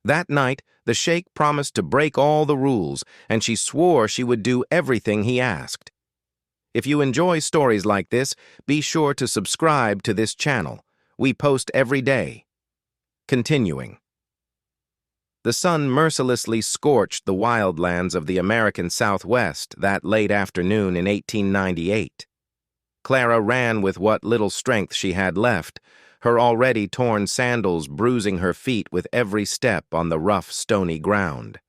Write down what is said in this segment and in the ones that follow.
That night, the Sheikh promised to break all the rules, and she swore she would do everything he asked. If you enjoy stories like this, be sure to subscribe to this channel. We post every day. Continuing. The sun mercilessly scorched the wildlands of the American Southwest that late afternoon in 1898. Clara ran with what little strength she had left, her already torn sandals bruising her feet with every step on the rough, stony ground.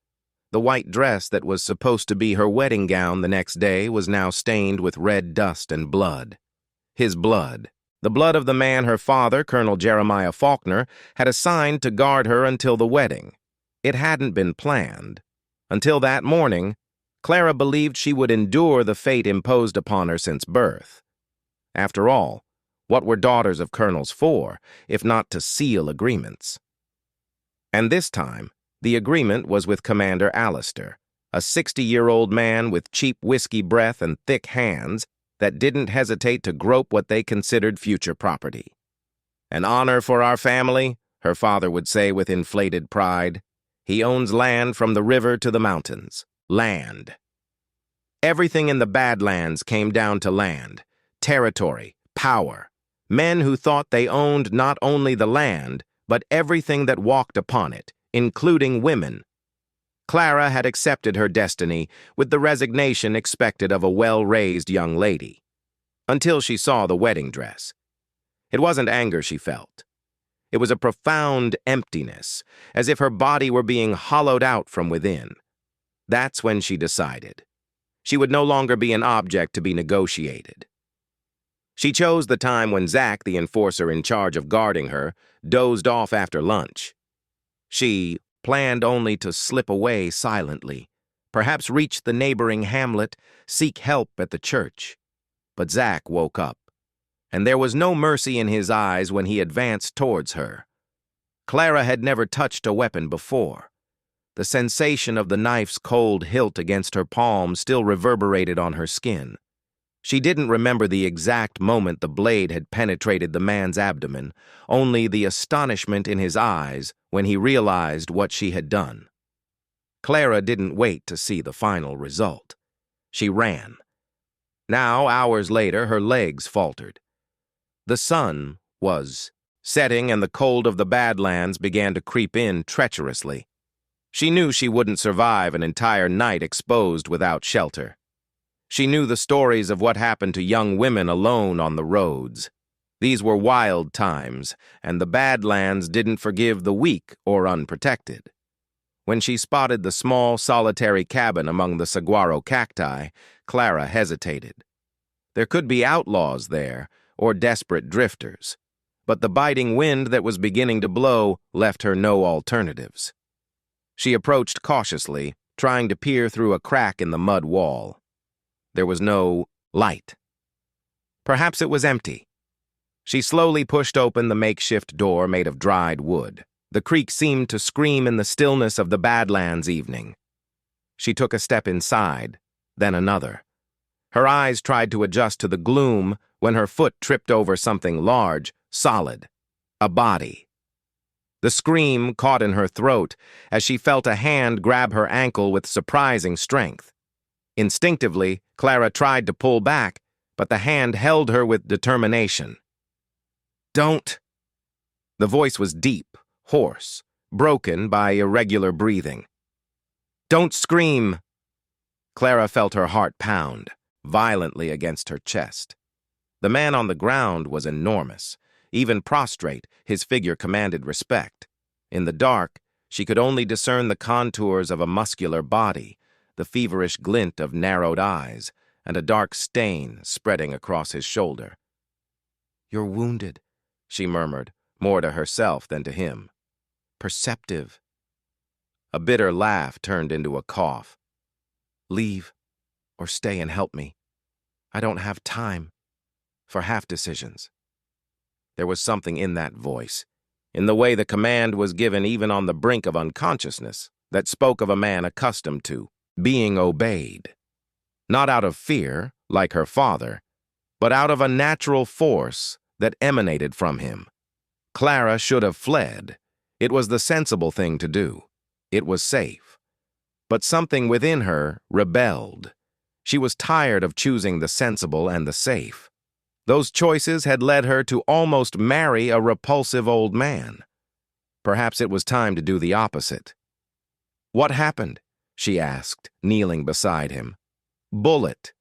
The white dress that was supposed to be her wedding gown the next day was now stained with red dust and blood. His blood. The blood of the man her father, Colonel Jeremiah Faulkner, had assigned to guard her until the wedding. It hadn't been planned. Until that morning, Clara believed she would endure the fate imposed upon her since birth. After all, what were daughters of colonels for, if not to seal agreements? And this time, the agreement was with Commander Alistair, a 60-year-old man with cheap whiskey breath and thick hands that didn't hesitate to grope what they considered future property. An honor for our family, her father would say with inflated pride. He owns land from the river to the mountains. Land. Everything in the Badlands came down to land, territory, power. Men who thought they owned not only the land, but everything that walked upon it, including women. Clara had accepted her destiny with the resignation expected of a well-raised young lady, until she saw the wedding dress. It wasn't anger she felt. It was a profound emptiness, as if her body were being hollowed out from within. That's when she decided. She would no longer be an object to be negotiated. She chose the time when Zach, the enforcer in charge of guarding her, dozed off after lunch. She planned only to slip away silently, perhaps reach the neighboring hamlet, seek help at the church. But Zach woke up, and there was no mercy in his eyes when he advanced towards her. Clara had never touched a weapon before. The sensation of the knife's cold hilt against her palm still reverberated on her skin. She didn't remember the exact moment the blade had penetrated the man's abdomen, only the astonishment in his eyes when he realized what she had done. Clara didn't wait to see the final result. She ran. Now, hours later, her legs faltered. The sun was setting and the cold of the Badlands began to creep in treacherously. She knew she wouldn't survive an entire night exposed without shelter. She knew the stories of what happened to young women alone on the roads. These were wild times, and the Badlands didn't forgive the weak or unprotected. When she spotted the small, solitary cabin among the saguaro cacti, Clara hesitated. There could be outlaws there, or desperate drifters, but the biting wind that was beginning to blow left her no alternatives. She approached cautiously, trying to peer through a crack in the mud wall. There was no light. Perhaps it was empty. She slowly pushed open the makeshift door made of dried wood. The creek seemed to scream in the stillness of the Badlands evening. She took a step inside, then another. Her eyes tried to adjust to the gloom when her foot tripped over something large, solid, a body. The scream caught in her throat as she felt a hand grab her ankle with surprising strength. Instinctively, Clara tried to pull back, but the hand held her with determination. "Don't!" The voice was deep, hoarse, broken by irregular breathing. "Don't scream!" Clara felt her heart pound violently against her chest. The man on the ground was enormous. Even prostrate, his figure commanded respect. In the dark, she could only discern the contours of a muscular body, the feverish glint of narrowed eyes, and a dark stain spreading across his shoulder. "You're wounded," she murmured, more to herself than to him. "Perceptive." A bitter laugh turned into a cough. "Leave, or stay and help me. I don't have time for half-decisions." There was something in that voice, in the way the command was given even on the brink of unconsciousness, that spoke of a man accustomed to being obeyed. Not out of fear, like her father, but out of a natural force that emanated from him. Clara should have fled. It was the sensible thing to do. It was safe. But something within her rebelled. She was tired of choosing the sensible and the safe. Those choices had led her to almost marry a repulsive old man. Perhaps it was time to do the opposite. "What happened?" she asked, kneeling beside him. "Bullet."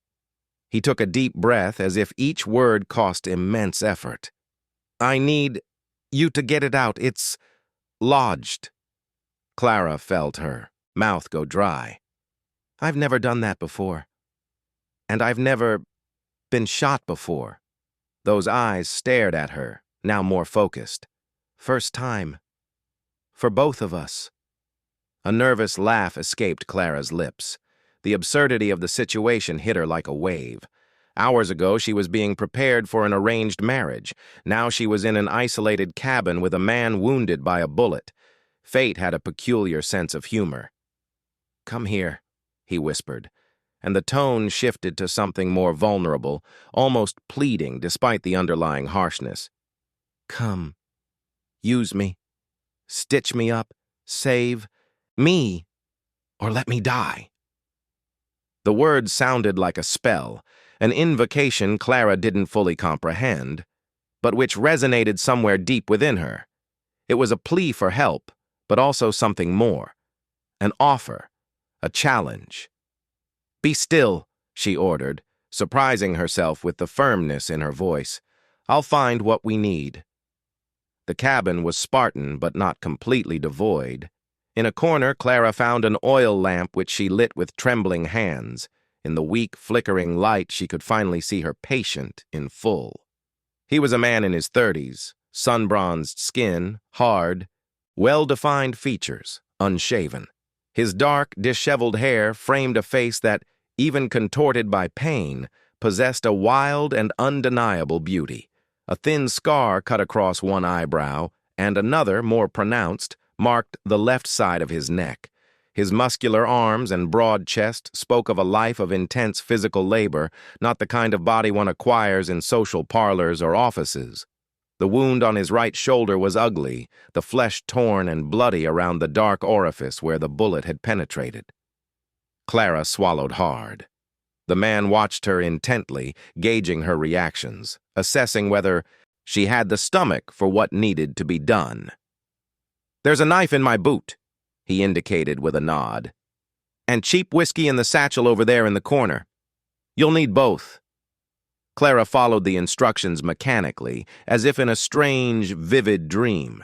He took a deep breath as if each word cost immense effort. "I need you to get it out. It's lodged." Clara felt her mouth go dry. "I've never done that before. And I've never been shot before." Those eyes stared at her, now more focused. "First time. For both of us." A nervous laugh escaped Clara's lips. The absurdity of the situation hit her like a wave. Hours ago, she was being prepared for an arranged marriage. Now she was in an isolated cabin with a man wounded by a bullet. Fate had a peculiar sense of humor. "Come here," he whispered, and the tone shifted to something more vulnerable, almost pleading despite the underlying harshness. "Come. Use me. Stitch me up. Save me, or let me die." The words sounded like a spell, an invocation Clara didn't fully comprehend, but which resonated somewhere deep within her. It was a plea for help, but also something more. An offer, a challenge. "Be still," she ordered, surprising herself with the firmness in her voice. "I'll find what we need." The cabin was Spartan, but not completely devoid. In a corner, Clara found an oil lamp which she lit with trembling hands. In the weak, flickering light, she could finally see her patient in full. He was a man in his 30s, sun-bronzed skin, hard, well-defined features, unshaven. His dark, disheveled hair framed a face that, even contorted by pain, possessed a wild and undeniable beauty. A thin scar cut across one eyebrow, and another, more pronounced, marked the left side of his neck. His muscular arms and broad chest spoke of a life of intense physical labor, not the kind of body one acquires in social parlors or offices. The wound on his right shoulder was ugly, the flesh torn and bloody around the dark orifice where the bullet had penetrated. Clara swallowed hard. The man watched her intently, gauging her reactions, assessing whether she had the stomach for what needed to be done. "There's a knife in my boot," he indicated with a nod. "And cheap whiskey in the satchel over there in the corner. You'll need both." Clara followed the instructions mechanically, as if in a strange, vivid dream.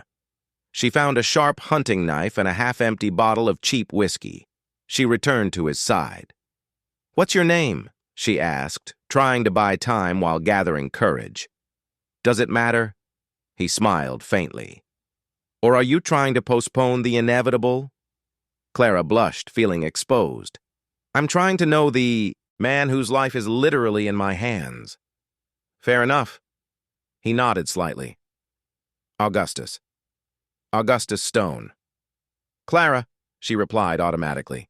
She found a sharp hunting knife and a half-empty bottle of cheap whiskey. She returned to his side. "What's your name?" she asked, trying to buy time while gathering courage. "Does it matter?" He smiled faintly. "Or are you trying to postpone the inevitable?" Clara blushed, feeling exposed. "I'm trying to know the man whose life is literally in my hands." "Fair enough." He nodded slightly. "Augustus. Augustus Stone." "Clara," she replied automatically.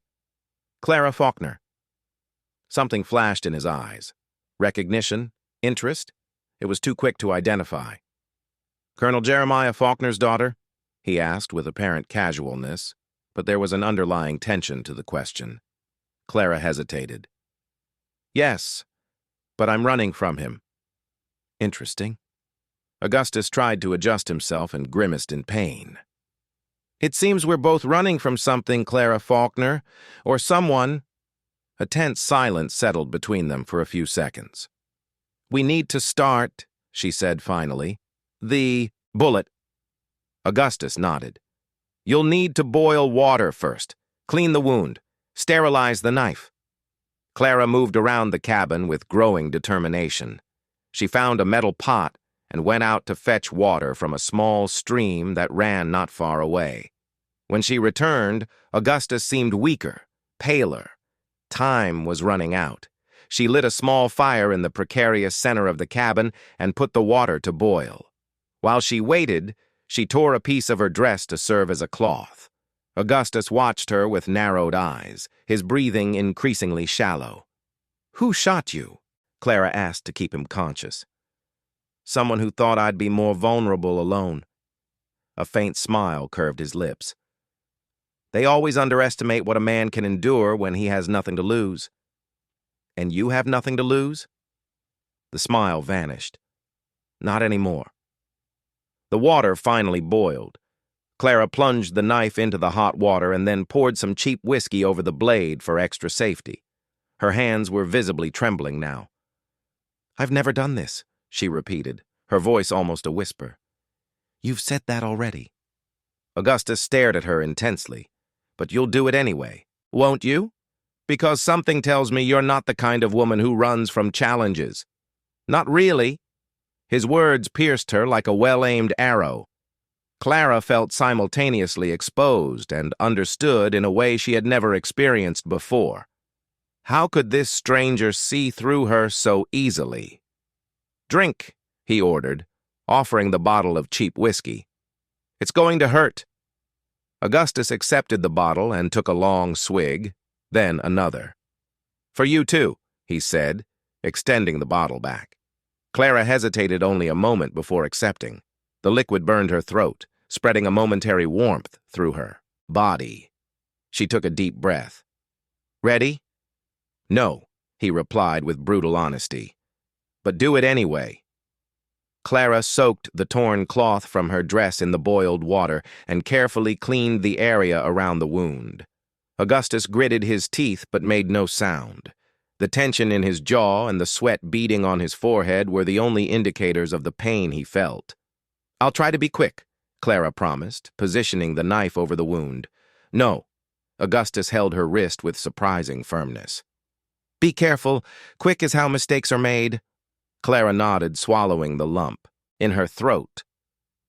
"Clara Faulkner." Something flashed in his eyes. Recognition? Interest? It was too quick to identify. "Colonel Jeremiah Faulkner's daughter?" he asked with apparent casualness, but there was an underlying tension to the question. Clara hesitated. "Yes, but I'm running from him." "Interesting." Augustus tried to adjust himself and grimaced in pain. "It seems we're both running from something, Clara Faulkner, or someone." A tense silence settled between them for a few seconds. "We need to start," she said finally. "The bullet." Augustus nodded. "You'll need to boil water first, clean the wound, sterilize the knife." Clara moved around the cabin with growing determination. She found a metal pot and went out to fetch water from a small stream that ran not far away. When she returned, Augustus seemed weaker, paler. Time was running out. She lit a small fire in the precarious center of the cabin and put the water to boil. While she waited, she tore a piece of her dress to serve as a cloth. Augustus watched her with narrowed eyes, his breathing increasingly shallow. "Who shot you?" Clara asked to keep him conscious. "Someone who thought I'd be more vulnerable alone." A faint smile curved his lips. They always underestimate what a man can endure when he has nothing to lose. And you have nothing to lose? The smile vanished. Not anymore. The water finally boiled. Clara plunged the knife into the hot water and then poured some cheap whiskey over the blade for extra safety. Her hands were visibly trembling now. "I've never done this," she repeated, her voice almost a whisper. "You've said that already." Augustus stared at her intensely. "But you'll do it anyway, won't you? Because something tells me you're not the kind of woman who runs from challenges." "Not really." His words pierced her like a well-aimed arrow. Clara felt simultaneously exposed and understood in a way she had never experienced before. How could this stranger see through her so easily? "Drink," he ordered, offering the bottle of cheap whiskey. "It's going to hurt." Augustus accepted the bottle and took a long swig, then another. "For you too," he said, extending the bottle back. Clara hesitated only a moment before accepting. The liquid burned her throat, spreading a momentary warmth through her body. She took a deep breath. "Ready?" "No," he replied with brutal honesty. "But do it anyway." Clara soaked the torn cloth from her dress in the boiled water and carefully cleaned the area around the wound. Augustus gritted his teeth but made no sound. The tension in his jaw and the sweat beading on his forehead were the only indicators of the pain he felt. "I'll try to be quick," Clara promised, positioning the knife over the wound. "No." Augustus held her wrist with surprising firmness. "Be careful. Quick is how mistakes are made." Clara nodded, swallowing the lump in her throat.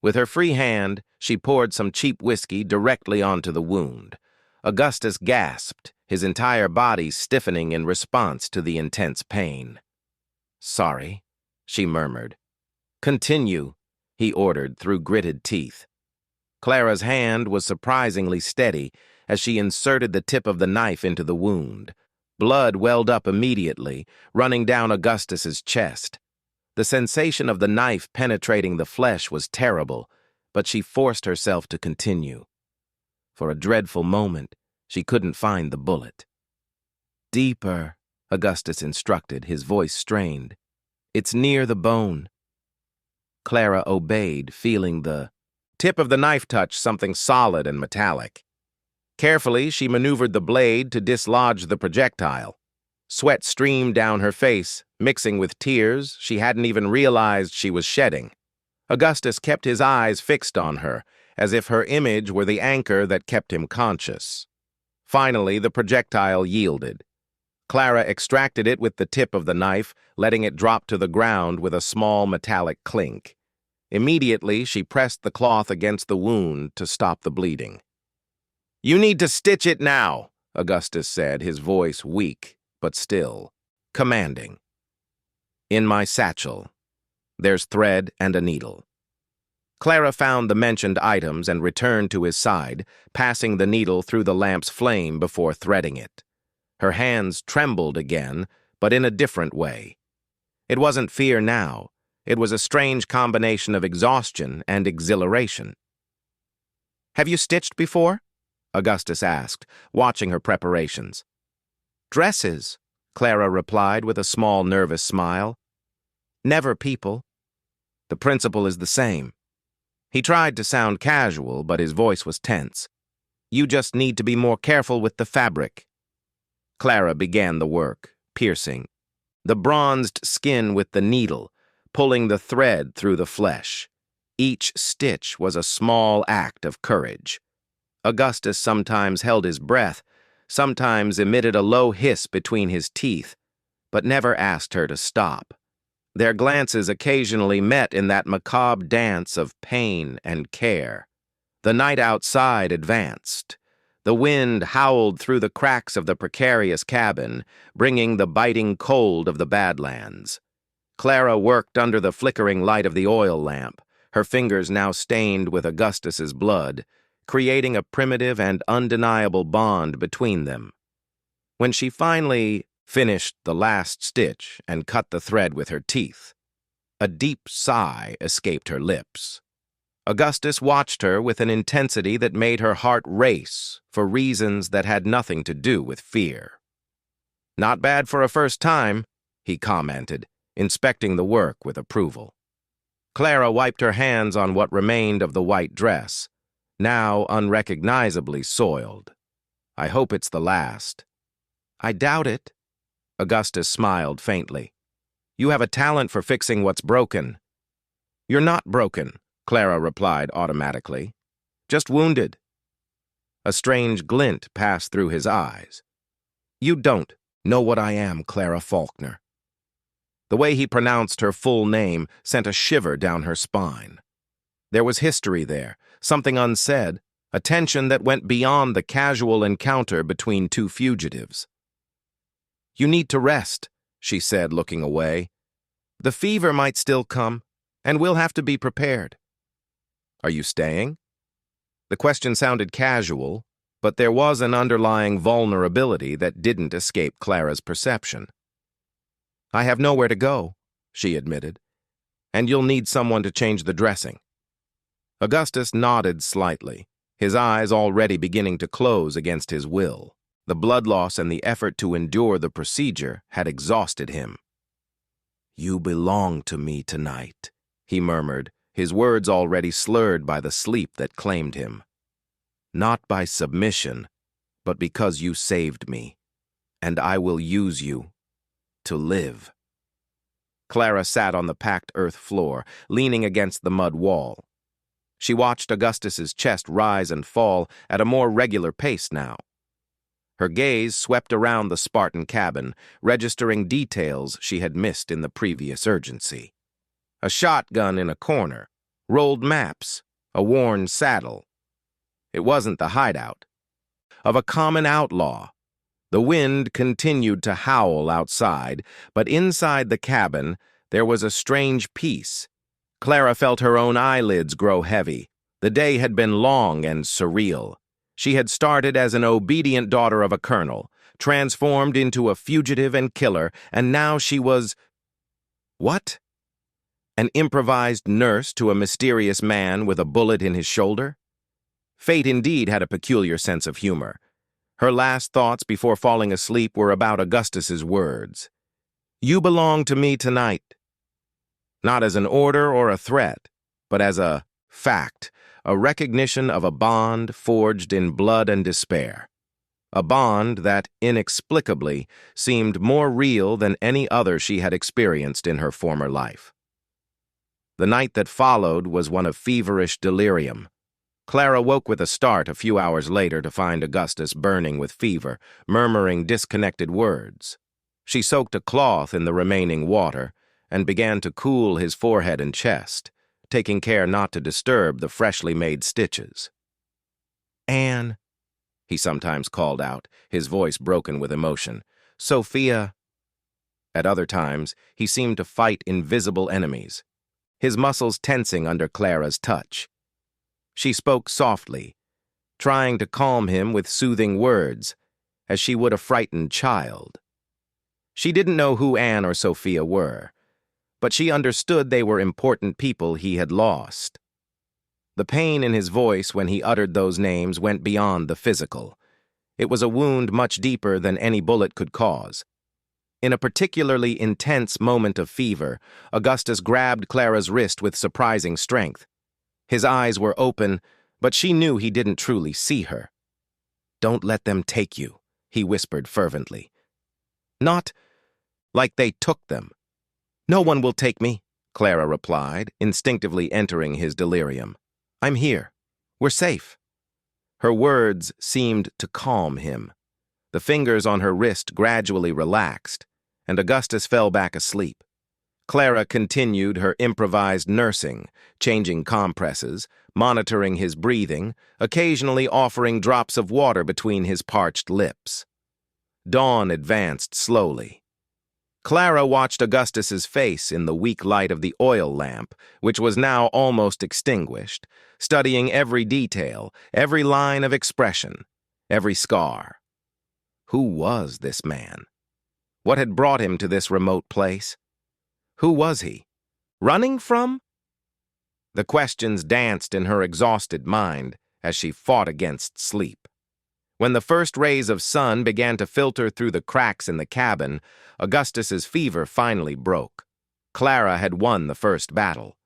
With her free hand, she poured some cheap whiskey directly onto the wound. Augustus gasped, his entire body stiffening in response to the intense pain. "Sorry," she murmured. "Continue," he ordered through gritted teeth. Clara's hand was surprisingly steady as she inserted the tip of the knife into the wound. Blood welled up immediately, running down Augustus's chest. The sensation of the knife penetrating the flesh was terrible, but she forced herself to continue. For a dreadful moment, she couldn't find the bullet. "Deeper," Augustus instructed, his voice strained. "It's near the bone." Clara obeyed, feeling the tip of the knife touch something solid and metallic. Carefully, she maneuvered the blade to dislodge the projectile. Sweat streamed down her face, mixing with tears she hadn't even realized she was shedding. Augustus kept his eyes fixed on her, as if her image were the anchor that kept him conscious. Finally, the projectile yielded. Clara extracted it with the tip of the knife, letting it drop to the ground with a small metallic clink. Immediately, she pressed the cloth against the wound to stop the bleeding. "You need to stitch it now," Augustus said, his voice weak, but still commanding. "In my satchel. There's thread and a needle." Clara found the mentioned items and returned to his side, passing the needle through the lamp's flame before threading it. Her hands trembled again, but in a different way. It wasn't fear now. It was a strange combination of exhaustion and exhilaration. "Have you stitched before?" Augustus asked, watching her preparations. "Dresses," Clara replied with a small nervous smile. "Never people. The principle is the same." He tried to sound casual, but his voice was tense. "You just need to be more careful with the fabric." Clara began the work, piercing the bronzed skin with the needle, pulling the thread through the flesh. Each stitch was a small act of courage. Augustus sometimes held his breath, sometimes emitted a low hiss between his teeth, but never asked her to stop. Their glances occasionally met in that macabre dance of pain and care. The night outside advanced. The wind howled through the cracks of the precarious cabin, bringing the biting cold of the Badlands. Clara worked under the flickering light of the oil lamp, her fingers now stained with Augustus's blood, creating a primitive and undeniable bond between them. When she finally finished the last stitch and cut the thread with her teeth, a deep sigh escaped her lips. Augustus watched her with an intensity that made her heart race for reasons that had nothing to do with fear. "Not bad for a first time," he commented, inspecting the work with approval. Clara wiped her hands on what remained of the white dress, now unrecognizably soiled. "I hope it's the last." "I doubt it." Augustus smiled faintly. "You have a talent for fixing what's broken." "You're not broken," Clara replied automatically. "Just wounded." A strange glint passed through his eyes. "You don't know what I am, Clara Faulkner." The way he pronounced her full name sent a shiver down her spine. There was history there, something unsaid, a tension that went beyond the casual encounter between two fugitives. "You need to rest," she said, looking away. "The fever might still come, and we'll have to be prepared." "Are you staying?" The question sounded casual, but there was an underlying vulnerability that didn't escape Clara's perception. "I have nowhere to go," she admitted, "and you'll need someone to change the dressing." Augustus nodded slightly, his eyes already beginning to close against his will. The blood loss and the effort to endure the procedure had exhausted him. "You belong to me tonight," he murmured, his words already slurred by the sleep that claimed him. "Not by submission, but because you saved me, and I will use you to live." Clara sat on the packed earth floor, leaning against the mud wall. She watched Augustus's chest rise and fall at a more regular pace now. Her gaze swept around the Spartan cabin, registering details she had missed in the previous urgency. A shotgun in a corner, rolled maps, a worn saddle. It wasn't the hideout of a common outlaw. The wind continued to howl outside, but inside the cabin there was a strange peace. Clara felt her own eyelids grow heavy. The day had been long and surreal. She had started as an obedient daughter of a colonel, transformed into a fugitive and killer, and now she was... what? An improvised nurse to a mysterious man with a bullet in his shoulder? Fate indeed had a peculiar sense of humor. Her last thoughts before falling asleep were about Augustus's words. "You belong to me tonight." Not as an order or a threat, but as a fact, a recognition of a bond forged in blood and despair. A bond that, inexplicably, seemed more real than any other she had experienced in her former life. The night that followed was one of feverish delirium. Clara woke with a start a few hours later to find Augustus burning with fever, murmuring disconnected words. She soaked a cloth in the remaining water and began to cool his forehead and chest, taking care not to disturb the freshly made stitches. "Anne," he sometimes called out, his voice broken with emotion. "Sophia." At other times, he seemed to fight invisible enemies, his muscles tensing under Clara's touch. She spoke softly, trying to calm him with soothing words, as she would a frightened child. She didn't know who Anne or Sophia were, but she understood they were important people he had lost. The pain in his voice when he uttered those names went beyond the physical. It was a wound much deeper than any bullet could cause. In a particularly intense moment of fever, Augustus grabbed Clara's wrist with surprising strength. His eyes were open, but she knew he didn't truly see her. "Don't let them take you," he whispered fervently. "Not like they took them." "No one will take me," Clara replied, instinctively entering his delirium. "I'm here. We're safe." Her words seemed to calm him. The fingers on her wrist gradually relaxed, and Augustus fell back asleep. Clara continued her improvised nursing, changing compresses, monitoring his breathing, occasionally offering drops of water between his parched lips. Dawn advanced slowly. Clara watched Augustus's face in the weak light of the oil lamp, which was now almost extinguished, studying every detail, every line of expression, every scar. Who was this man? What had brought him to this remote place? Who was he? Running from? The questions danced in her exhausted mind as she fought against sleep. When the first rays of sun began to filter through the cracks in the cabin, Augustus's fever finally broke. Clara had won the first battle.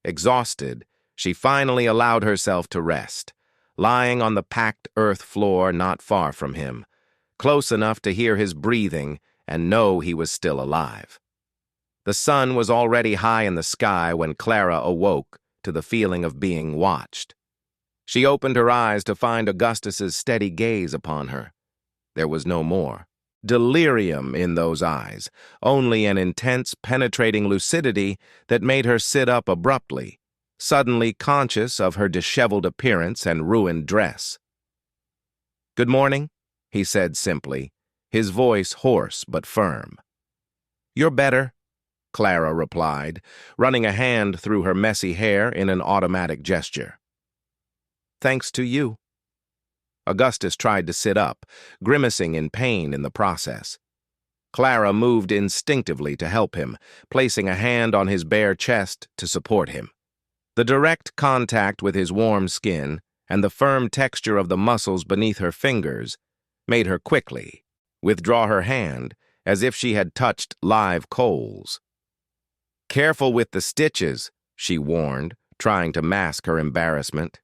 Exhausted, she finally allowed herself to rest, lying on the packed earth floor not far from him, close enough to hear his breathing and know he was still alive. The sun was already high in the sky when Clara awoke to the feeling of being watched. She opened her eyes to find Augustus's steady gaze upon her. There was no more delirium in those eyes, only an intense, penetrating lucidity that made her sit up abruptly, suddenly conscious of her disheveled appearance and ruined dress. "Good morning," he said simply, his voice hoarse but firm. "You're better," Clara replied, running a hand through her messy hair in an automatic gesture. "Thanks to you." Augustus tried to sit up, grimacing in pain in the process. Clara moved instinctively to help him, placing a hand on his bare chest to support him. The direct contact with his warm skin and the firm texture of the muscles beneath her fingers made her quickly withdraw her hand as if she had touched live coals. "Careful with the stitches," she warned, trying to mask her embarrassment.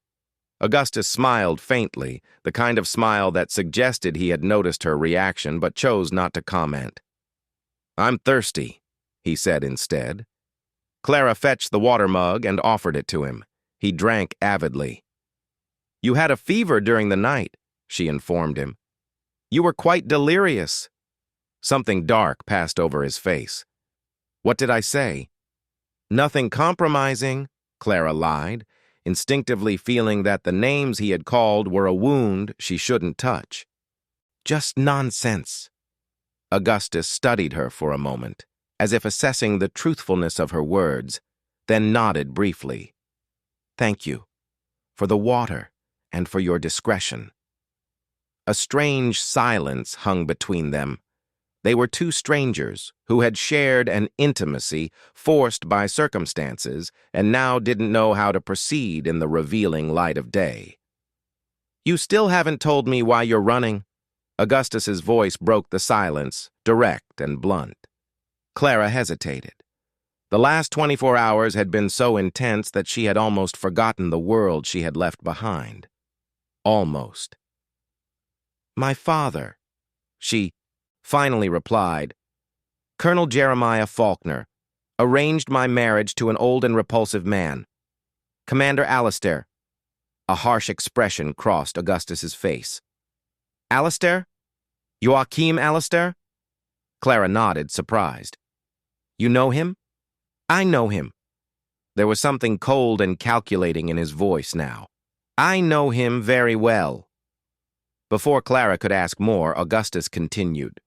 Augustus smiled faintly, the kind of smile that suggested he had noticed her reaction but chose not to comment. "I'm thirsty," he said instead. Clara fetched the water mug and offered it to him. He drank avidly. "You had a fever during the night," she informed him. "You were quite delirious." Something dark passed over his face. "What did I say?" "Nothing compromising," Clara lied, instinctively feeling that the names he had called were a wound she shouldn't touch. "Just nonsense." Augustus studied her for a moment, as if assessing the truthfulness of her words, then nodded briefly. "Thank you, for the water and for your discretion." A strange silence hung between them. They were two strangers who had shared an intimacy forced by circumstances and now didn't know how to proceed in the revealing light of day. "You still haven't told me why you're running." Augustus's voice broke the silence, direct and blunt. Clara hesitated. The last 24 hours had been so intense that she had almost forgotten the world she had left behind. Almost. "My father," she finally replied. "Colonel Jeremiah Faulkner arranged my marriage to an old and repulsive man. Commander Alistair." A harsh expression crossed Augustus's face. "Alistair? Joachim Alistair?" Clara nodded, surprised. "You know him?" "I know him." There was something cold and calculating in his voice now. "I know him very well." Before Clara could ask more, Augustus continued.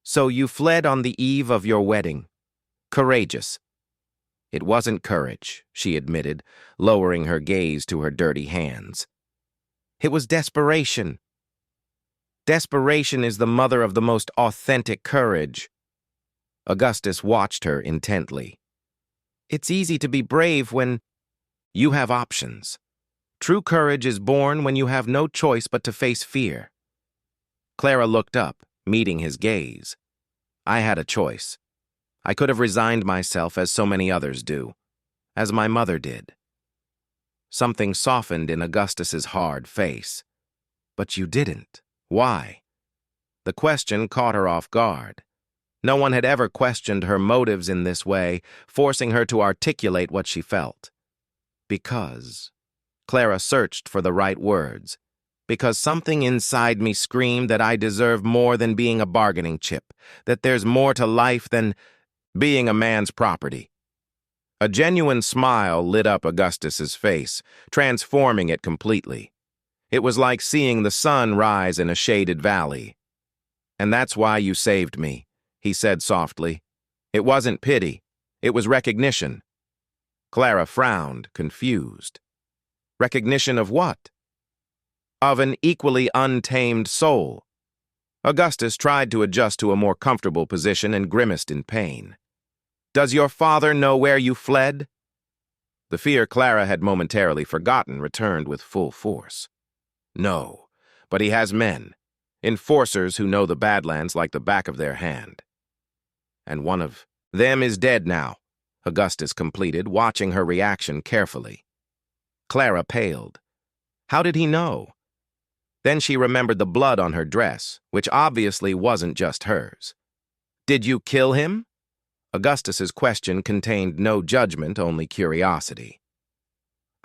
"So you fled on the eve of your wedding. Courageous." "It wasn't courage," she admitted, lowering her gaze to her dirty hands. "It was desperation." "Desperation is the mother of the most authentic courage." Augustus watched her intently. "It's easy to be brave when you have options. True courage is born when you have no choice but to face fear." Clara looked up, meeting his gaze. "I had a choice. I could have resigned myself as so many others do, as my mother did." Something softened in Augustus's hard face. "But you didn't. Why?" The question caught her off guard. No one had ever questioned her motives in this way, forcing her to articulate what she felt. "Because..." Clara searched for the right words. "Because something inside me screamed that I deserve more than being a bargaining chip, that there's more to life than being a man's property." A genuine smile lit up Augustus's face, transforming it completely. It was like seeing the sun rise in a shaded valley. "And that's why you saved me," he said softly. "It wasn't pity. It was recognition." Clara frowned, confused. "Recognition of what?" "Of an equally untamed soul." Augustus tried to adjust to a more comfortable position and grimaced in pain. "Does your father know where you fled?" The fear Clara had momentarily forgotten returned with full force. No, but he has men, enforcers who know the Badlands like the back of their hand. And one of them is dead now, Augustus completed, watching her reaction carefully. Clara paled. How did he know? Then she remembered the blood on her dress, which obviously wasn't just hers. Did you kill him? Augustus's question contained no judgment, only curiosity.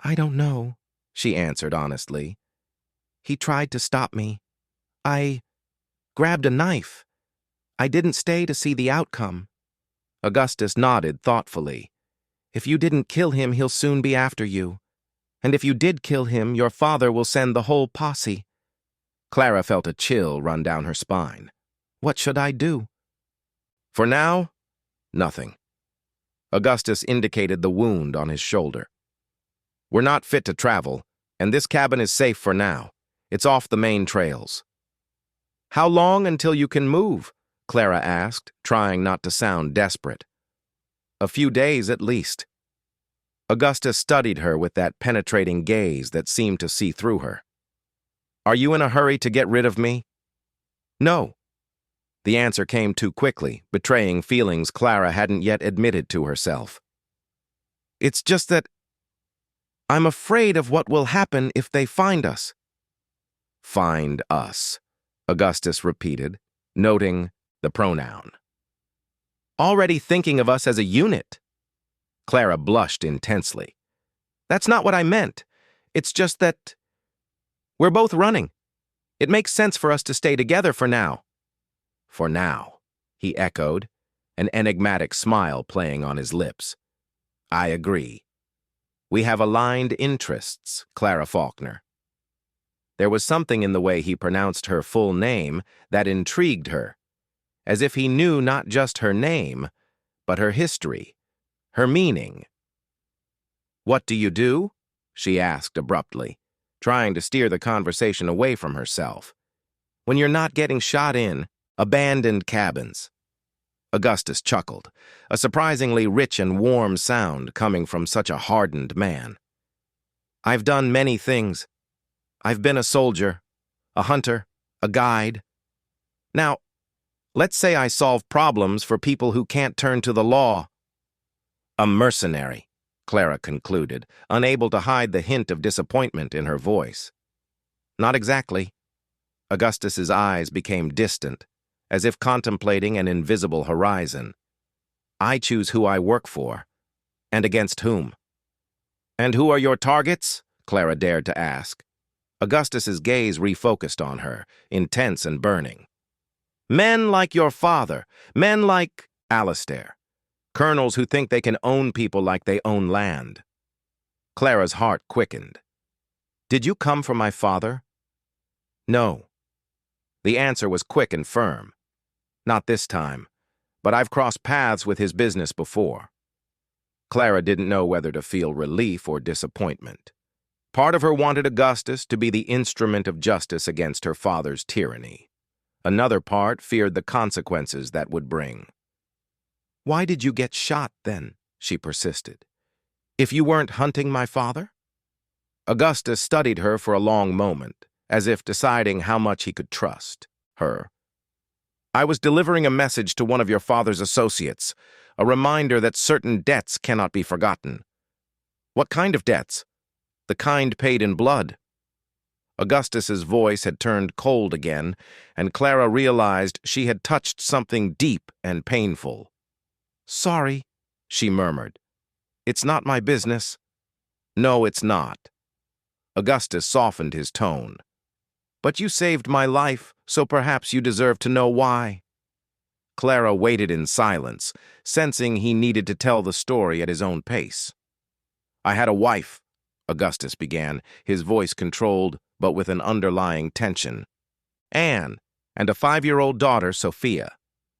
I don't know, she answered honestly. He tried to stop me. I grabbed a knife. I didn't stay to see the outcome. Augustus nodded thoughtfully. If you didn't kill him, he'll soon be after you. And if you did kill him, your father will send the whole posse. Clara felt a chill run down her spine. What should I do? For now, nothing. Augustus indicated the wound on his shoulder. We're not fit to travel, and this cabin is safe for now. It's off the main trails. How long until you can move? Clara asked, trying not to sound desperate. A few days at least. Augustus studied her with that penetrating gaze that seemed to see through her. Are you in a hurry to get rid of me? No. The answer came too quickly, betraying feelings Clara hadn't yet admitted to herself. It's just that I'm afraid of what will happen if they find us. Find us, Augustus repeated, noting the pronoun. Already thinking of us as a unit. Clara blushed intensely. That's not what I meant. It's just that we're both running. It makes sense for us to stay together for now. For now, he echoed, an enigmatic smile playing on his lips. I agree. We have aligned interests, Clara Faulkner. There was something in the way he pronounced her full name that intrigued her, as if he knew not just her name, but her history, her meaning. What do you do? She asked abruptly, trying to steer the conversation away from herself. When you're not getting shot in, abandoned cabins. Augustus chuckled, a surprisingly rich and warm sound coming from such a hardened man. I've done many things. I've been a soldier, a hunter, a guide. Now, let's say I solve problems for people who can't turn to the law. A mercenary, Clara concluded, unable to hide the hint of disappointment in her voice. Not exactly. Augustus's eyes became distant, as if contemplating an invisible horizon. I choose who I work for, and against whom. And who are your targets? Clara dared to ask. Augustus's gaze refocused on her, intense and burning. Men like your father, men like Alistair, colonels who think they can own people like they own land. Clara's heart quickened. Did you come from my father? No. The answer was quick and firm. Not this time, but I've crossed paths with his business before. Clara didn't know whether to feel relief or disappointment. Part of her wanted Augustus to be the instrument of justice against her father's tyranny. Another part feared the consequences that would bring. Why did you get shot then? She persisted. If you weren't hunting my father? Augustus studied her for a long moment, as if deciding how much he could trust her. I was delivering a message to one of your father's associates, a reminder that certain debts cannot be forgotten. What kind of debts? The kind paid in blood. Augustus's voice had turned cold again, and Clara realized she had touched something deep and painful. Sorry, she murmured. It's not my business. No, it's not. Augustus softened his tone. But you saved my life, so perhaps you deserve to know why. Clara waited in silence, sensing he needed to tell the story at his own pace. I had a wife, Augustus began, his voice controlled, but with an underlying tension. Anne, and a 5-year-old daughter, Sophia.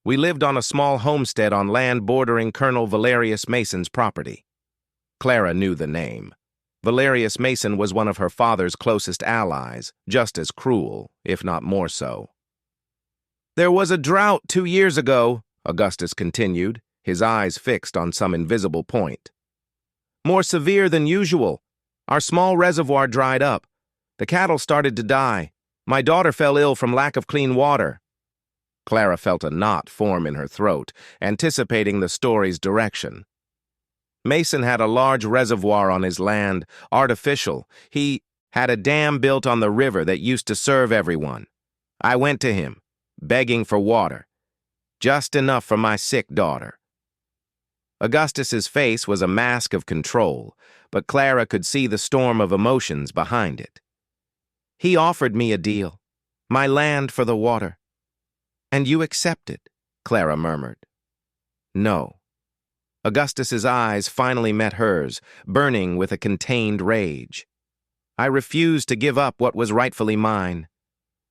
We lived on a small homestead on land bordering Colonel Valerius Mason's property. Clara knew the name. Valerius Mason was one of her father's closest allies, just as cruel, if not more so. There was a drought 2 years ago, Augustus continued, his eyes fixed on some invisible point. More severe than usual. Our small reservoir dried up. The cattle started to die. My daughter fell ill from lack of clean water." Clara felt a knot form in her throat, anticipating the story's direction. "Mason had a large reservoir on his land, artificial. He had a dam built on the river that used to serve everyone. I went to him, begging for water. Just enough for my sick daughter." Augustus's face was a mask of control, but Clara could see the storm of emotions behind it. "He offered me a deal, my land for the water." "And you accepted," Clara murmured. "No." Augustus's eyes finally met hers, burning with a contained rage. "I refused to give up what was rightfully mine,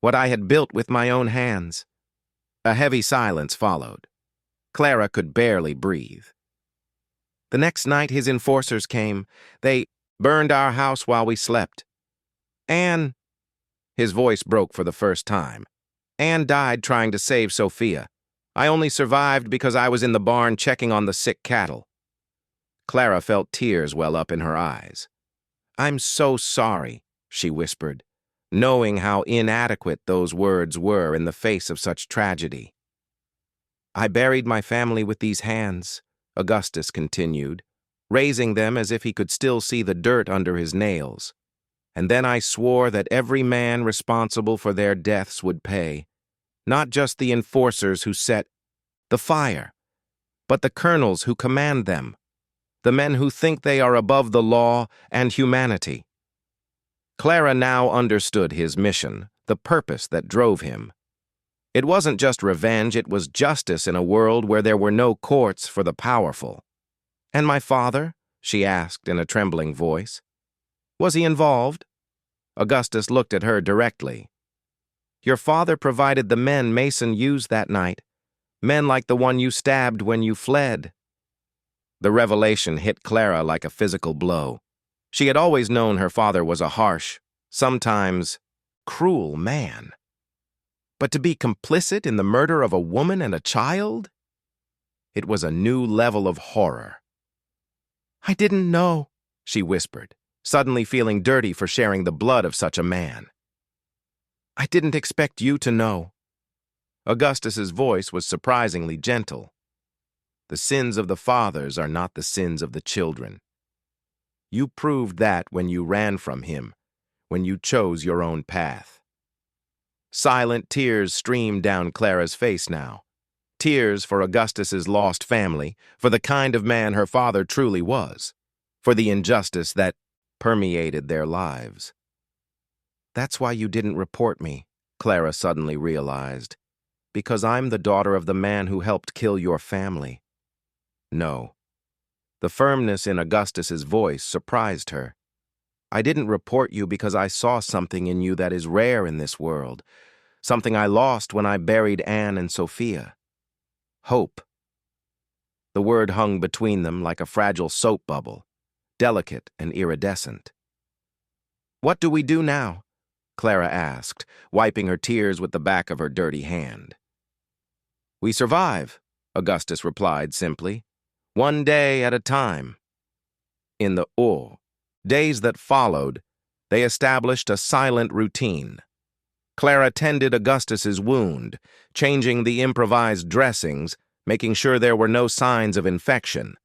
what I had built with my own hands." A heavy silence followed. Clara could barely breathe. "The next night his enforcers came. They burned our house while we slept. Anne," his voice broke for the first time, "Anne died trying to save Sophia. I only survived because I was in the barn checking on the sick cattle." Clara felt tears well up in her eyes. "I'm so sorry," she whispered, knowing how inadequate those words were in the face of such tragedy. "I buried my family with these hands," Augustus continued, raising them as if he could still see the dirt under his nails. "And then I swore that every man responsible for their deaths would pay, not just the enforcers who set the fire, but the colonels who command them, the men who think they are above the law and humanity." Clara now understood his mission, the purpose that drove him. It wasn't just revenge, it was justice in a world where there were no courts for the powerful. "And my father?" she asked in a trembling voice. "Was he involved?" Augustus looked at her directly. "Your father provided the men Mason used that night, men like the one you stabbed when you fled." The revelation hit Clara like a physical blow. She had always known her father was a harsh, sometimes cruel man. But to be complicit in the murder of a woman and a child? It was a new level of horror. "I didn't know," she whispered, suddenly feeling dirty for sharing the blood of such a man. "I didn't expect you to know." Augustus's voice was surprisingly gentle. "The sins of the fathers are not the sins of the children. You proved that when you ran from him, when you chose your own path." Silent tears streamed down Clara's face now. Tears for Augustus's lost family, for the kind of man her father truly was, for the injustice that permeated their lives. "That's why you didn't report me," Clara suddenly realized. "Because I'm the daughter of the man who helped kill your family." "No." The firmness in Augustus's voice surprised her. "I didn't report you because I saw something in you that is rare in this world, something I lost when I buried Anne and Sophia. Hope." The word hung between them like a fragile soap bubble, delicate and iridescent. "What do we do now?" Clara asked, wiping her tears with the back of her dirty hand. "We survive," Augustus replied simply. "One day at a time." In the days that followed, they established a silent routine. Clara tended Augustus's wound, changing the improvised dressings, making sure there were no signs of infection.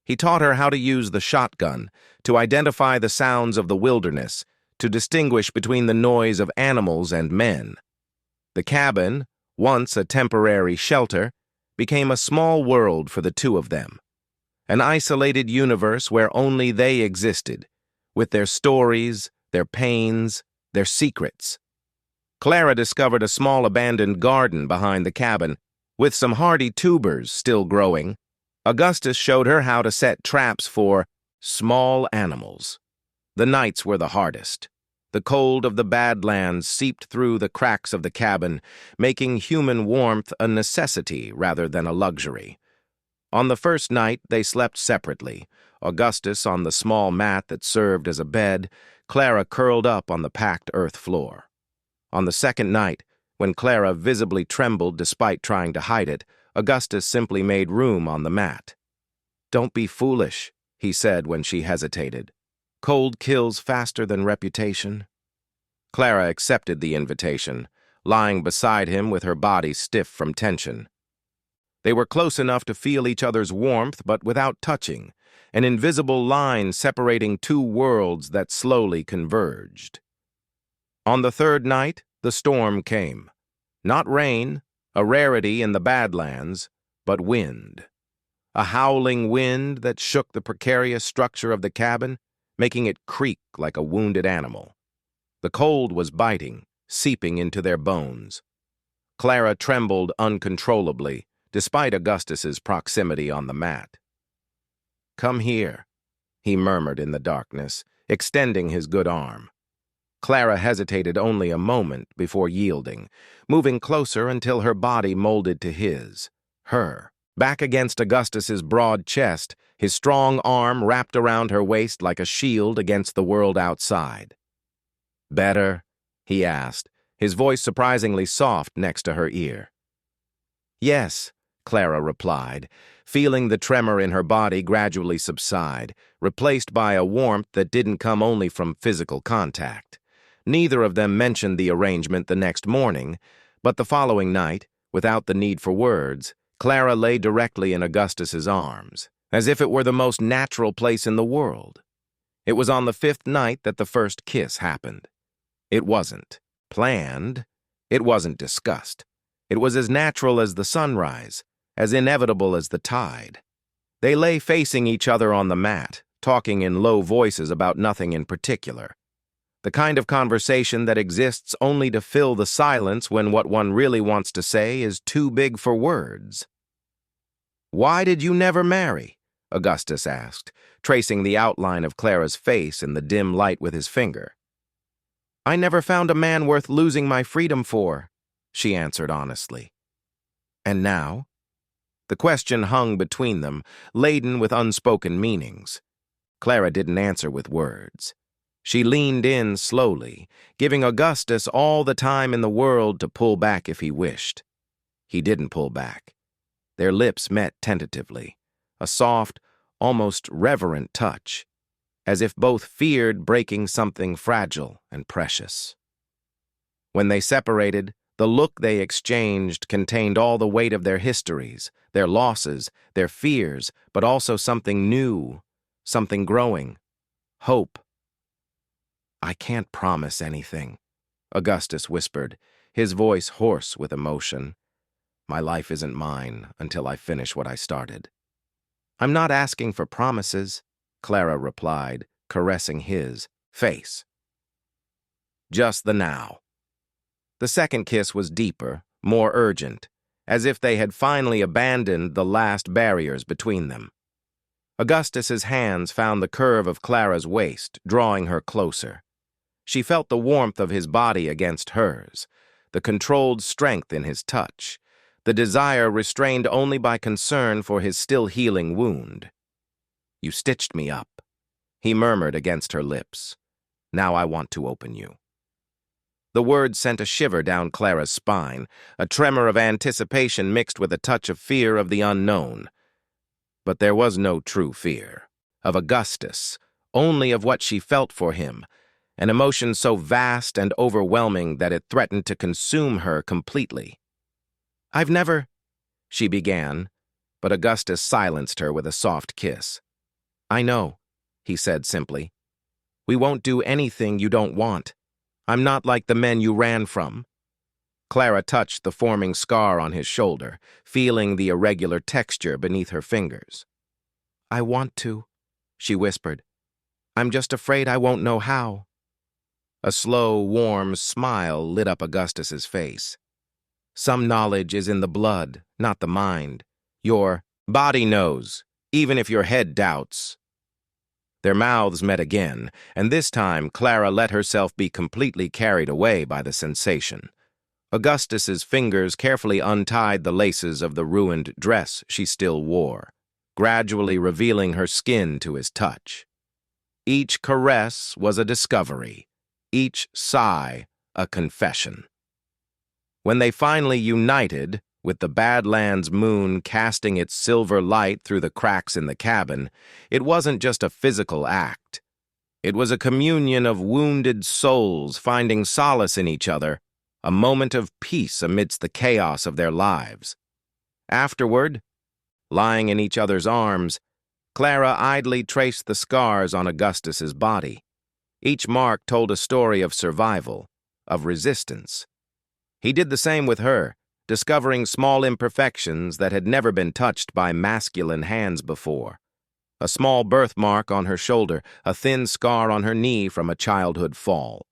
He taught her how to use the shotgun, to identify the sounds of the wilderness, to distinguish between the noise of animals and men. The cabin, once a temporary shelter, became a small world for the two of them. An isolated universe where only they existed, with their stories, their pains, their secrets. Clara discovered a small abandoned garden behind the cabin, with some hardy tubers still growing. Augustus showed her how to set traps for small animals. The nights were the hardest. The cold of the Badlands seeped through the cracks of the cabin, making human warmth a necessity rather than a luxury. On the first night, they slept separately, Augustus on the small mat that served as a bed, Clara curled up on the packed earth floor. On the second night, when Clara visibly trembled despite trying to hide it, Augustus simply made room on the mat. "Don't be foolish," he said when she hesitated. Cold kills faster than reputation. Clara accepted the invitation, lying beside him with her body stiff from tension. They were close enough to feel each other's warmth, but without touching, an invisible line separating two worlds that slowly converged. On the third night, the storm came. Not rain, a rarity in the Badlands, but wind. A howling wind that shook the precarious structure of the cabin, making it creak like a wounded animal. The cold was biting, seeping into their bones. Clara trembled uncontrollably, despite Augustus's proximity on the mat. "Come here," he murmured in the darkness, extending his good arm. Clara hesitated only a moment before yielding, moving closer until her body molded to his, her. Back against Augustus's broad chest, his strong arm wrapped around her waist like a shield against the world outside. "Better?" he asked, his voice surprisingly soft next to her ear. "Yes," Clara replied, feeling the tremor in her body gradually subside, replaced by a warmth that didn't come only from physical contact. Neither of them mentioned the arrangement the next morning, but the following night, without the need for words, Clara lay directly in Augustus's arms, as if it were the most natural place in the world. It was on the fifth night that the first kiss happened. It wasn't planned. It wasn't discussed. It was as natural as the sunrise, as inevitable as the tide. They lay facing each other on the mat, talking in low voices about nothing in particular. The kind of conversation that exists only to fill the silence when what one really wants to say is too big for words. "Why did you never marry?" Augustus asked, tracing the outline of Clara's face in the dim light with his finger. "I never found a man worth losing my freedom for," she answered honestly. "And now?" The question hung between them, laden with unspoken meanings. Clara didn't answer with words. She leaned in slowly, giving Augustus all the time in the world to pull back if he wished. He didn't pull back. Their lips met tentatively, a soft, almost reverent touch, as if both feared breaking something fragile and precious. When they separated, the look they exchanged contained all the weight of their histories, their losses, their fears, but also something new, something growing, hope. "I can't promise anything," Augustus whispered, his voice hoarse with emotion. "My life isn't mine until I finish what I started." "I'm not asking for promises," Clara replied, caressing his face. "Just the now." The second kiss was deeper, more urgent, as if they had finally abandoned the last barriers between them. Augustus's hands found the curve of Clara's waist, drawing her closer. She felt the warmth of his body against hers, the controlled strength in his touch, the desire restrained only by concern for his still healing wound. "You stitched me up," he murmured against her lips. "Now I want to open you." The words sent a shiver down Clara's spine, a tremor of anticipation mixed with a touch of fear of the unknown. But there was no true fear of Augustus, only of what she felt for him, an emotion so vast and overwhelming that it threatened to consume her completely. "I've never," she began, but Augustus silenced her with a soft kiss. "I know," he said simply. "We won't do anything you don't want. I'm not like the men you ran from." Clara touched the forming scar on his shoulder, feeling the irregular texture beneath her fingers. "I want to," she whispered. "I'm just afraid I won't know how." A slow, warm smile lit up Augustus's face. "Some knowledge is in the blood, not the mind. Your body knows, even if your head doubts." Their mouths met again, and this time Clara let herself be completely carried away by the sensation. Augustus's fingers carefully untied the laces of the ruined dress she still wore, gradually revealing her skin to his touch. Each caress was a discovery, each sigh a confession. When they finally united, With the Badlands moon casting its silver light through the cracks in the cabin, it wasn't just a physical act. It was a communion of wounded souls finding solace in each other, a moment of peace amidst the chaos of their lives. Afterward, lying in each other's arms, Clara idly traced the scars on Augustus's body. Each mark told a story of survival, of resistance. He did the same with her, discovering small imperfections that had never been touched by masculine hands before. A small birthmark on her shoulder, a thin scar on her knee from a childhood fall.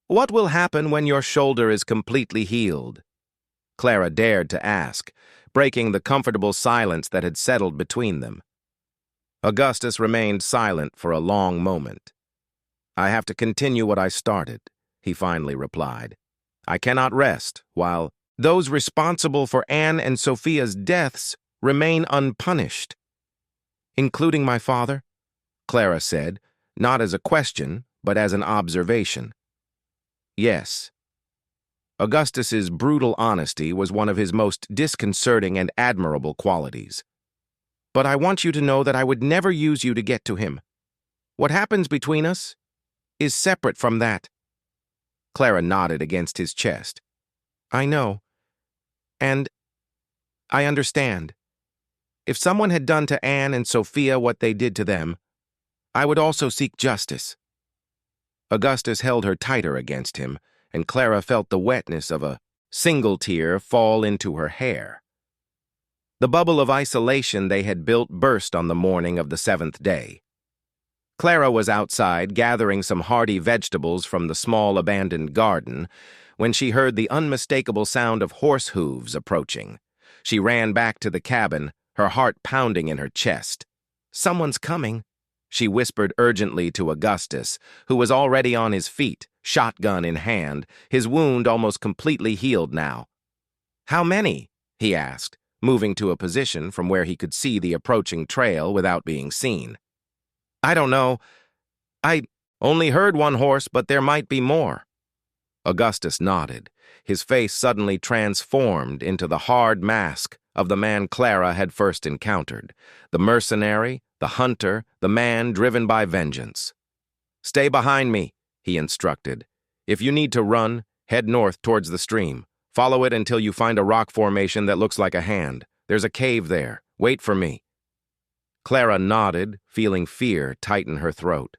"What will happen when your shoulder is completely healed?" Clara dared to ask, breaking the comfortable silence that had settled between them. Augustus remained silent for a long moment. "I have to continue what I started," he finally replied. "I cannot rest while those responsible for Anne and Sophia's deaths remain unpunished." "Including my father?" Clara said, not as a question, but as an observation. "Yes." Augustus's brutal honesty was one of his most disconcerting and admirable qualities. "But I want you to know that I would never use you to get to him. What happens between us is separate from that." Clara nodded against his chest. "I know. And I understand. If someone had done to Anne and Sophia what they did to them, I would also seek justice." Augustus held her tighter against him, and Clara felt the wetness of a single tear fall into her hair. The bubble of isolation they had built burst on the morning of the 7th day. Clara was outside gathering some hardy vegetables from the small abandoned garden when she heard the unmistakable sound of horse hooves approaching. She ran back to the cabin, her heart pounding in her chest. "Someone's coming," she whispered urgently to Augustus, who was already on his feet, shotgun in hand, his wound almost completely healed now. "How many?" he asked, moving to a position from where he could see the approaching trail without being seen. "I don't know. I only heard one horse, but there might be more." Augustus nodded, his face suddenly transformed into the hard mask of the man Clara had first encountered, the mercenary, the hunter, the man driven by vengeance. "Stay behind me," he instructed. "If you need to run, head north towards the stream. Follow it until you find a rock formation that looks like a hand. There's a cave there. Wait for me." Clara nodded, feeling fear tighten her throat.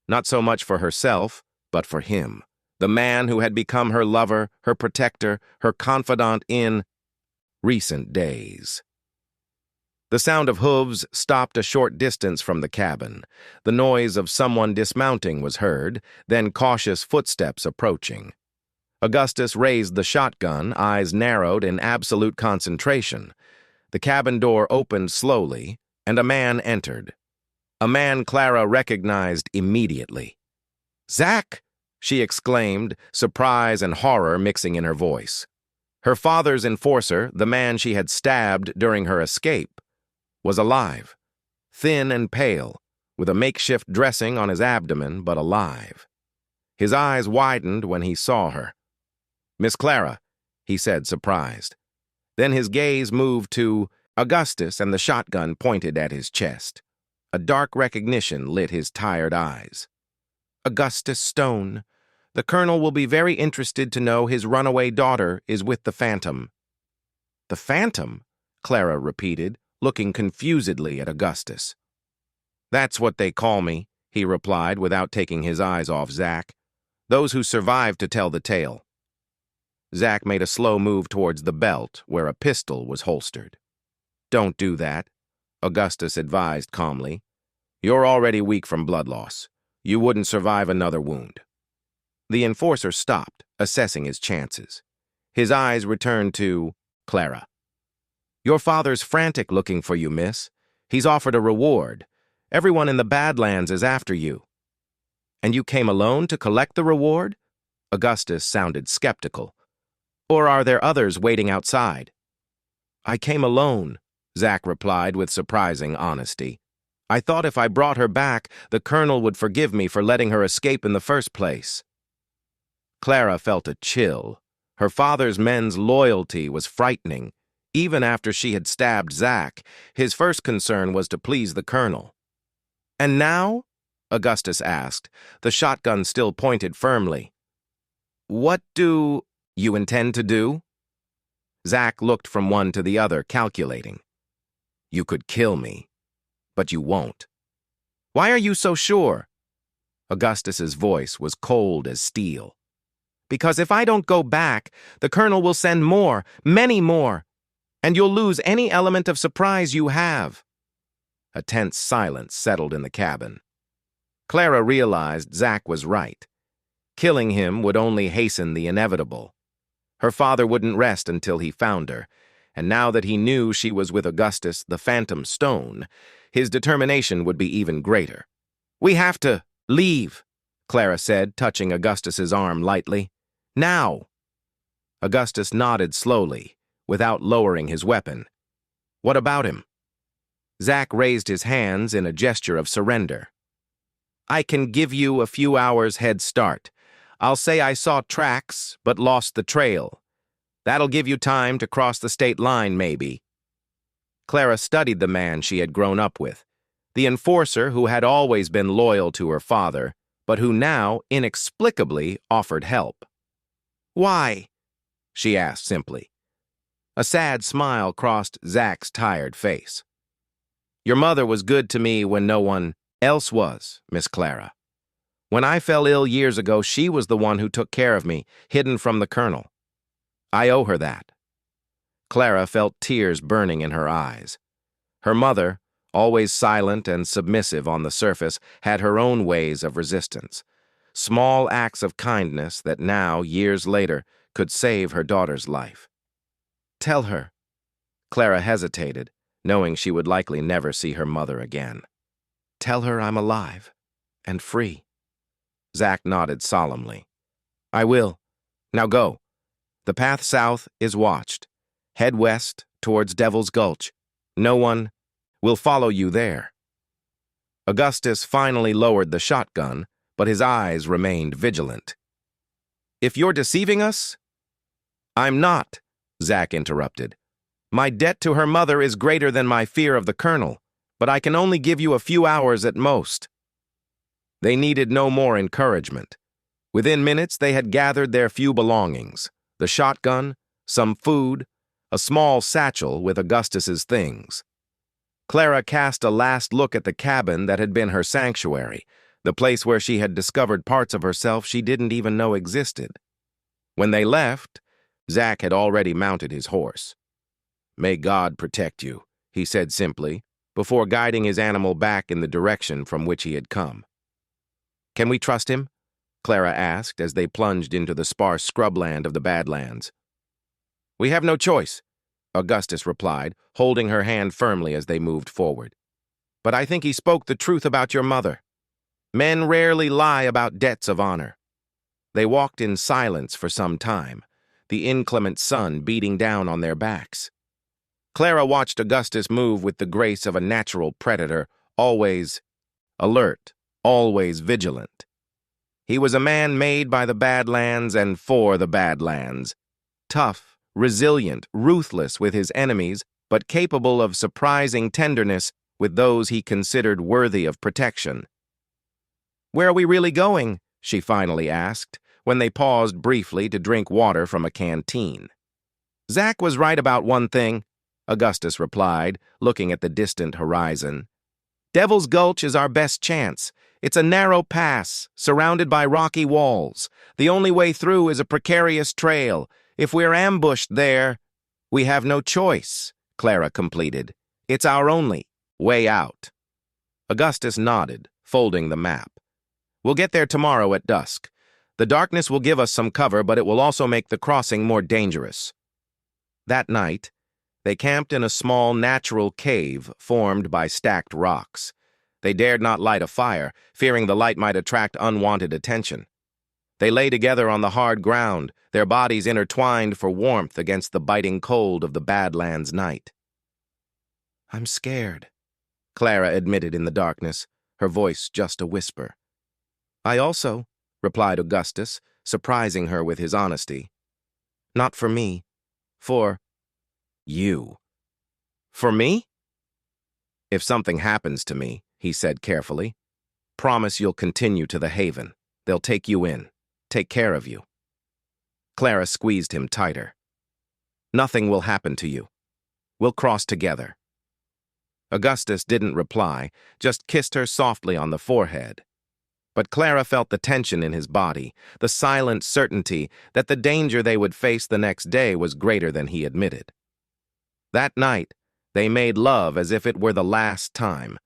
Not so much for herself, but for him, the man who had become her lover, her protector, her confidant in recent days. The sound of hooves stopped a short distance from the cabin. The noise of someone dismounting was heard, then cautious footsteps approaching. Augustus raised the shotgun, eyes narrowed in absolute concentration. The cabin door opened slowly, and a man entered. A man Clara recognized immediately. "Zach!" she exclaimed, surprise and horror mixing in her voice. Her father's enforcer, the man she had stabbed during her escape, was alive, thin and pale, with a makeshift dressing on his abdomen, but alive. His eyes widened when he saw her. "Miss Clara," he said, surprised. Then his gaze moved to Augustus, and the shotgun pointed at his chest. A dark recognition lit his tired eyes. "Augustus Stone. The colonel will be very interested to know his runaway daughter is with the Phantom." "The Phantom?" Clara repeated, looking confusedly at Augustus. "That's what they call me," he replied without taking his eyes off Zach. "Those who survived to tell the tale." Zach made a slow move towards the belt, where a pistol was holstered. "Don't do that," Augustus advised calmly. "You're already weak from blood loss. You wouldn't survive another wound." The enforcer stopped, assessing his chances. His eyes returned to Clara. "Your father's frantic looking for you, miss. He's offered a reward. Everyone in the Badlands is after you." "And you came alone to collect the reward?" Augustus sounded skeptical. "Or are there others waiting outside?" "I came alone," Zach replied with surprising honesty. "I thought if I brought her back, the colonel would forgive me for letting her escape in the first place." Clara felt a chill, Her father's men's loyalty was frightening. Even after she had stabbed Zack, his first concern was to please the colonel. "And now?" Augustus asked, the shotgun still pointed firmly. "What do you intend to do?" Zack looked from one to the other, calculating. "You could kill me, but you won't." "Why are you so sure?" Augustus's voice was cold as steel. "Because if I don't go back, the colonel will send more, many more, and you'll lose any element of surprise you have." A tense silence settled in the cabin. Clara realized Zack was right. Killing him would only hasten the inevitable. Her father wouldn't rest until he found her, and now that he knew she was with Augustus, the Phantom Stone, his determination would be even greater. "We have to leave," Clara said, touching Augustus's arm lightly. "Now." Augustus nodded slowly, without lowering his weapon. "What about him?" Zack raised his hands in a gesture of surrender. "I can give you a few hours head start. I'll say I saw tracks, but lost the trail. That'll give you time to cross the state line, maybe." Clara studied the man she had grown up with, the enforcer who had always been loyal to her father, but who now, inexplicably, offered help. "Why?" she asked simply. A sad smile crossed Zack's tired face. "Your mother was good to me when no one else was, Miss Clara. When I fell ill years ago, she was the one who took care of me, hidden from the colonel. I owe her that." Clara felt tears burning in her eyes. Her mother, always silent and submissive on the surface, had her own ways of resistance, small acts of kindness that now, years later, could save her daughter's life. "Tell her." Clara hesitated, knowing she would likely never see her mother again. "Tell her I'm alive and free." Zack nodded solemnly. "I will. Now go. The path south is watched. Head west towards Devil's Gulch. No one will follow you there." Augustus finally lowered the shotgun, but his eyes remained vigilant. "If you're deceiving us—" "I'm not," Zack interrupted. "My debt to her mother is greater than my fear of the colonel, but I can only give you a few hours at most." They needed no more encouragement. Within minutes, they had gathered their few belongings: the shotgun, some food, a small satchel with Augustus's things. Clara cast a last look at the cabin that had been her sanctuary, the place where she had discovered parts of herself she didn't even know existed. When they left, Zack had already mounted his horse. "May God protect you," he said simply, before guiding his animal back in the direction from which he had come. "Can we trust him?" Clara asked as they plunged into the sparse scrubland of the Badlands. "We have no choice," Augustus replied, holding her hand firmly as they moved forward. "But I think he spoke the truth about your mother. Men rarely lie about debts of honor." They walked in silence for some time, the inclement sun beating down on their backs. Clara watched Augustus move with the grace of a natural predator, always alert, always vigilant. He was a man made by the Badlands and for the Badlands. Tough, resilient, ruthless with his enemies, but capable of surprising tenderness with those he considered worthy of protection. "Where are we really going?" she finally asked, when they paused briefly to drink water from a canteen. "Zack was right about one thing," Augustus replied, looking at the distant horizon. "Devil's Gulch is our best chance. It's a narrow pass, surrounded by rocky walls. The only way through is a precarious trail. If we're ambushed there—" "We have no choice," Clara completed. "It's our only way out." Augustus nodded, folding the map. "We'll get there tomorrow at dusk. The darkness will give us some cover, but it will also make the crossing more dangerous." That night, they camped in a small natural cave formed by stacked rocks. They dared not light a fire, fearing the light might attract unwanted attention. They lay together on the hard ground, their bodies intertwined for warmth against the biting cold of the Badlands night. "I'm scared," Clara admitted in the darkness, her voice just a whisper. "I also," replied Augustus, surprising her with his honesty. Not for me. For you. For me? If something happens to me, he said carefully, promise you'll continue to the haven. They'll take you in, take care of you. Clara squeezed him tighter. Nothing will happen to you. We'll cross together. Augustus didn't reply, just kissed her softly on the forehead. But Clara felt the tension in his body, the silent certainty that the danger they would face the next day was greater than he admitted. That night, they made love as if it were the last time,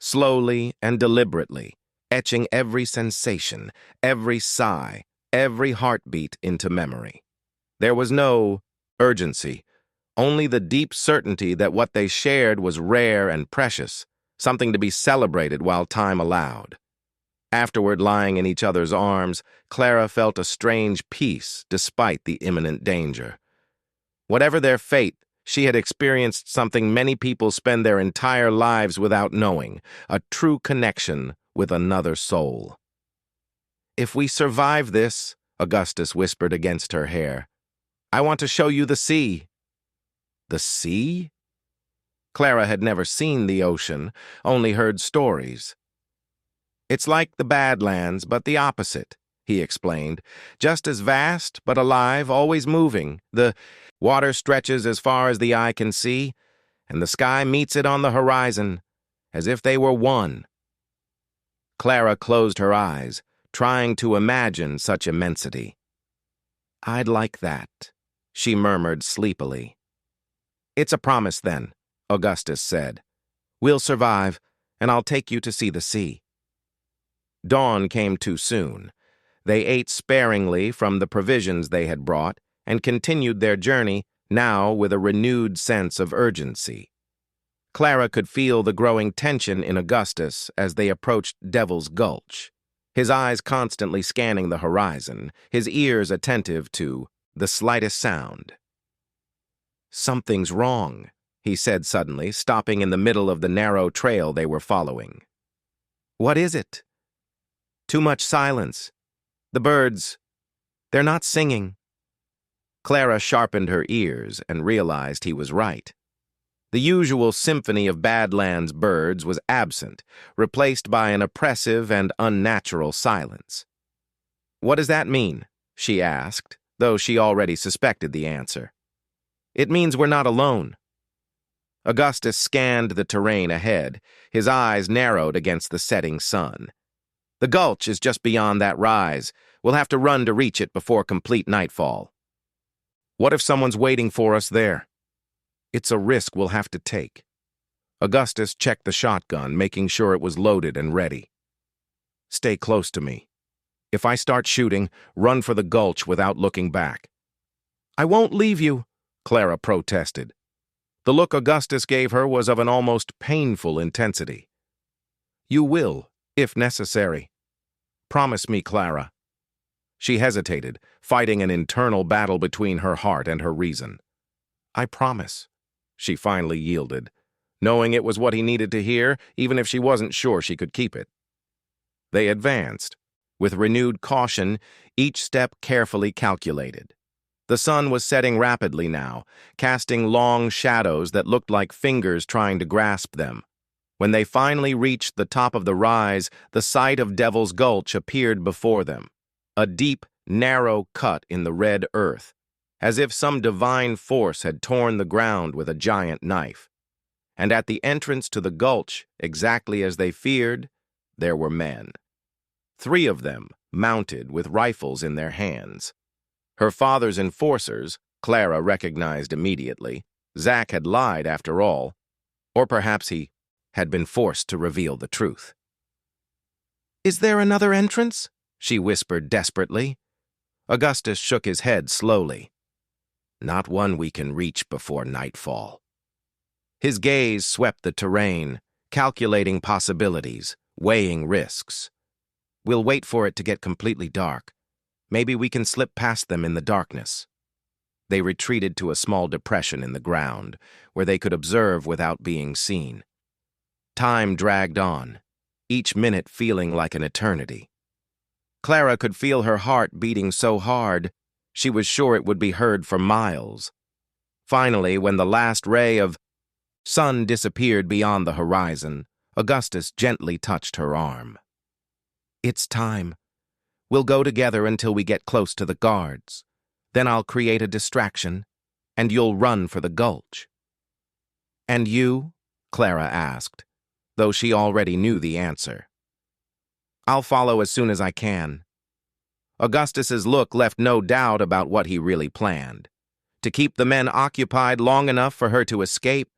slowly and deliberately, etching every sensation, every sigh, every heartbeat into memory. There was no urgency, only the deep certainty that what they shared was rare and precious, something to be celebrated while time allowed. Afterward, lying in each other's arms, Clara felt a strange peace despite the imminent danger. Whatever their fate, she had experienced something many people spend their entire lives without knowing, a true connection with another soul. If we survive this, Augustus whispered against her hair, I want to show you the sea. The sea? Clara had never seen the ocean, only heard stories. It's like the Badlands, but the opposite, he explained. Just as vast, but alive, always moving. The water stretches as far as the eye can see, and the sky meets it on the horizon, as if they were one. Clara closed her eyes, trying to imagine such immensity. I'd like that, she murmured sleepily. It's a promise, then, Augustus said. We'll survive, and I'll take you to see the sea. Dawn came too soon. They ate sparingly from the provisions they had brought and continued their journey, now with a renewed sense of urgency. Clara could feel the growing tension in Augustus as they approached Devil's Gulch, his eyes constantly scanning the horizon, his ears attentive to the slightest sound. Something's wrong, he said suddenly, stopping in the middle of the narrow trail they were following. What is it? Too much silence. The birds, they're not singing. Clara sharpened her ears and realized he was right. The usual symphony of Badlands birds was absent, replaced by an oppressive and unnatural silence. What does that mean? She asked, though she already suspected the answer. It means we're not alone. Augustus scanned the terrain ahead, his eyes narrowed against the setting sun. The gulch is just beyond that rise. We'll have to run to reach it before complete nightfall. What if someone's waiting for us there? It's a risk we'll have to take. Augustus checked the shotgun, making sure it was loaded and ready. Stay close to me. If I start shooting, run for the gulch without looking back. I won't leave you, Clara protested. The look Augustus gave her was of an almost painful intensity. You will, if necessary. Promise me, Clara. She hesitated, fighting an internal battle between her heart and her reason. I promise, she finally yielded, knowing it was what he needed to hear, even if she wasn't sure she could keep it. They advanced, with renewed caution, each step carefully calculated. The sun was setting rapidly now, casting long shadows that looked like fingers trying to grasp them. When they finally reached the top of the rise, the sight of Devil's Gulch appeared before them, a deep, narrow cut in the red earth, as if some divine force had torn the ground with a giant knife. And at the entrance to the gulch, exactly as they feared, there were men. 3 of them, mounted with rifles in their hands. Her father's enforcers, Clara recognized immediately. Zach had lied after all, or perhaps he had been forced to reveal the truth. Is there another entrance? She whispered desperately. Augustus shook his head slowly. Not one we can reach before nightfall. His gaze swept the terrain, calculating possibilities, weighing risks. We'll wait for it to get completely dark. Maybe we can slip past them in the darkness. They retreated to a small depression in the ground, where they could observe without being seen. Time dragged on, each minute feeling like an eternity. Clara could feel her heart beating so hard, She was sure it would be heard for miles. Finally, when the last ray of sun disappeared beyond the horizon, Augustus gently touched her arm. "It's time. We'll go together until we get close to the guards. Then I'll create a distraction, and you'll run for the gulch." "And you?" Clara asked, though she already knew the answer. "I'll follow as soon as I can." Augustus's look left no doubt about what he really planned: to keep the men occupied long enough for her to escape,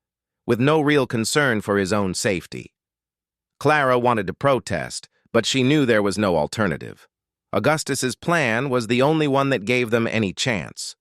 with no real concern for his own safety. Clara wanted to protest, but she knew there was no alternative. Augustus's plan was the only one that gave them any chance.